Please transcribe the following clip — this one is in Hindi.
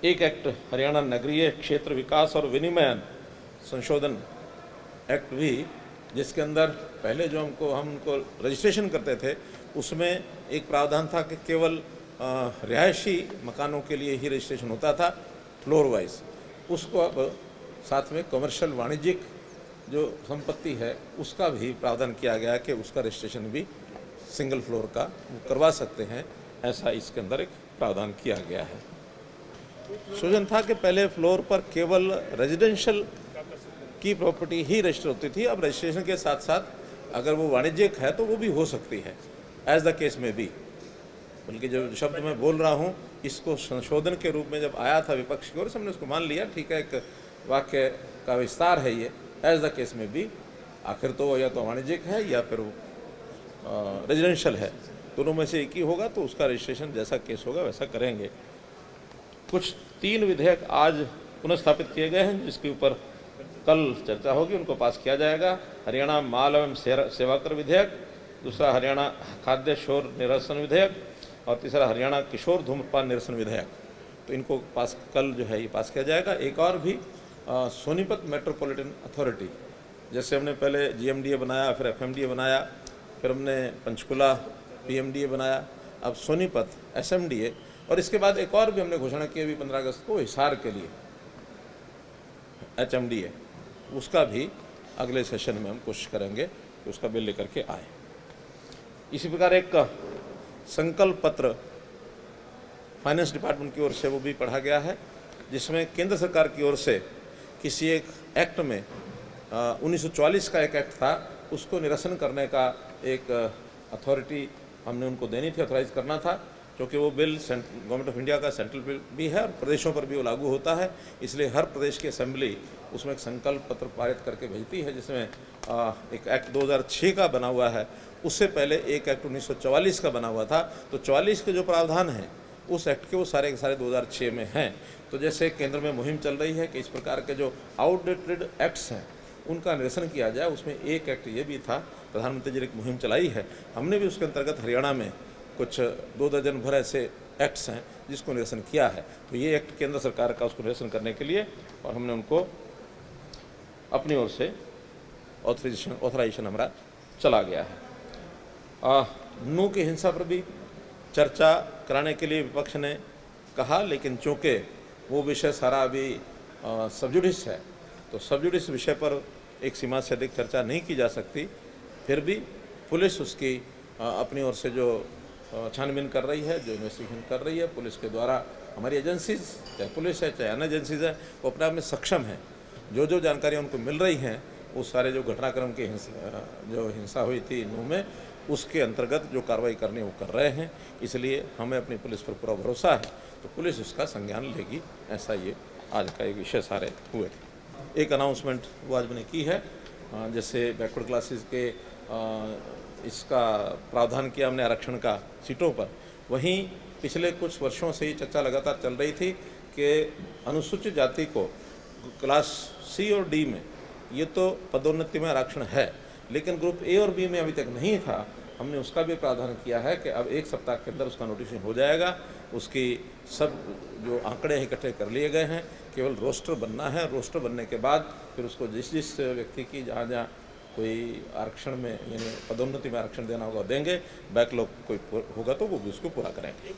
एक एक्ट हरियाणा नगरीय क्षेत्र विकास और विनिमयन संशोधन एक्ट भी, जिसके अंदर पहले जो हम उनको रजिस्ट्रेशन करते थे उसमें एक प्रावधान था कि केवल रिहायशी मकानों के लिए ही रजिस्ट्रेशन होता था फ्लोर वाइज। उसको अब साथ में कमर्शियल वाणिज्यिक जो संपत्ति है उसका भी प्रावधान किया गया है कि उसका रजिस्ट्रेशन भी सिंगल फ्लोर का करवा सकते हैं, ऐसा इसके अंदर एक प्रावधान किया गया है। सूचन था कि पहले फ्लोर पर केवल रेजिडेंशियल की प्रॉपर्टी ही रजिस्टर होती थी, अब रजिस्ट्रेशन के साथ साथ अगर वो वाणिज्यिक है तो वो भी हो सकती है, एज द केस में भी। बल्कि जो शब्द मैं बोल रहा हूँ इसको संशोधन के रूप में जब आया था विपक्ष की ओर से, हमने उसको मान लिया, ठीक है, एक वाक्य का विस्तार है ये, एज द केस में भी। आखिर तो या तो वाणिज्यिक है या फिर रेजिडेंशियल है, दोनों में से एक ही होगा, तो उसका रजिस्ट्रेशन जैसा केस होगा वैसा करेंगे। कुछ 3 विधेयक आज पुनर्स्थापित किए गए हैं जिसके ऊपर कल चर्चा होगी, उनको पास किया जाएगा। हरियाणा माल एवं सेवा कर विधेयक, दूसरा हरियाणा खाद्य शोर निरसन विधेयक और तीसरा हरियाणा किशोर धूम्रपान निरसन विधेयक। तो इनको पास कल जो है ये पास किया जाएगा। एक और भी सोनीपत मेट्रोपॉलिटन अथॉरिटी, जैसे हमने पहले GMDA बनाया, फिर FMDA बनाया, फिर हमने पंचकुला PMDA बनाया, अब सोनीपत SMDA, और इसके बाद एक और भी हमने घोषणा की अभी 15 अगस्त को हिसार के लिए HMDA। उसका भी अगले सेशन में हम कोशिश करेंगे कि उसका बिल लेकर के आए। इसी प्रकार एक संकल्प पत्र फाइनेंस डिपार्टमेंट की ओर से वो भी पढ़ा गया है, जिसमें केंद्र सरकार की ओर से किसी एक एक्ट में 1944 का एक एक्ट था, उसको निरसन करने का एक अथॉरिटी हमने उनको देनी थी, ऑथराइज करना था, क्योंकि वो बिल गवर्नमेंट ऑफ इंडिया का सेंट्रल बिल भी है और प्रदेशों पर भी वो लागू होता है। इसलिए हर प्रदेश की असेंबली उसमें एक संकल्प पत्र पारित करके भेजती है, जिसमें एक एक्ट 2006 का बना हुआ है, उससे पहले एक एक्ट 1944 का बना हुआ था। तो 44 के जो प्रावधान हैं उस एक्ट के वो सारे के सारे 2006 में हैं। तो जैसे केंद्र में मुहिम चल रही है कि इस प्रकार के जो आउटडेटेड एक्ट्स हैं उनका निरसन किया जाए, उसमें एक एक्ट ये भी था, प्रधानमंत्री जी ने एक मुहिम चलाई है, हमने भी उसके अंतर्गत हरियाणा में कुछ 2 दर्जन भर ऐसे एक्ट्स हैं जिसको निरसन किया है। तो ये एक्ट केंद्र सरकार का उसको निरसन करने के लिए, और हमने उनको अपनी ओर से ऑथराइजेशन हमारा चला गया है। नू की हिंसा पर भी चर्चा कराने के लिए विपक्ष ने कहा, लेकिन चूँकि वो विषय सारा अभी सबजुडिस है, तो सबजुडिस विषय पर एक सीमा से अधिक चर्चा नहीं की जा सकती। फिर भी पुलिस उसकी अपनी ओर से जो छानबीन कर रही है, जो इन्वेस्टिगेशन कर रही है, पुलिस के द्वारा हमारी एजेंसीज, चाहे पुलिस है चाहे अन्य एजेंसीज है, वो अपने आप में सक्षम हैं। जो जो जानकारियाँ उनको मिल रही हैं, वो सारे जो घटनाक्रम की जो हिंसा हुई थी नू में, उसके अंतर्गत जो कार्रवाई करनी वो कर रहे हैं। इसलिए हमें अपनी पुलिस पर पूरा भरोसा है, तो पुलिस उसका संज्ञान लेगी। ऐसा ये आज का एक विषय सारे हुए थे। एक अनाउंसमेंट वो आज मैंने की है, जैसे बैकवर्ड क्लासेस के इसका प्रावधान किया हमने आरक्षण का सीटों पर, वहीं पिछले कुछ वर्षों से ही चर्चा लगातार चल रही थी कि अनुसूचित जाति को क्लास C और D में ये तो पदोन्नति में आरक्षण है, लेकिन ग्रुप A और B में अभी तक नहीं था। हमने उसका भी प्रावधान किया है कि अब 1 सप्ताह के अंदर उसका नोटिफिकेशन हो जाएगा। उसकी सब जो आंकड़े इकट्ठे कर लिए गए हैं, केवल रोस्टर बनना है। रोस्टर बनने के बाद फिर उसको जिस जिस व्यक्ति की जहाँ जहाँ कोई आरक्षण में यानी पदोन्नति में आरक्षण देना होगा देंगे, बैकलॉग कोई होगा तो वो भी उसको पूरा करेंगे।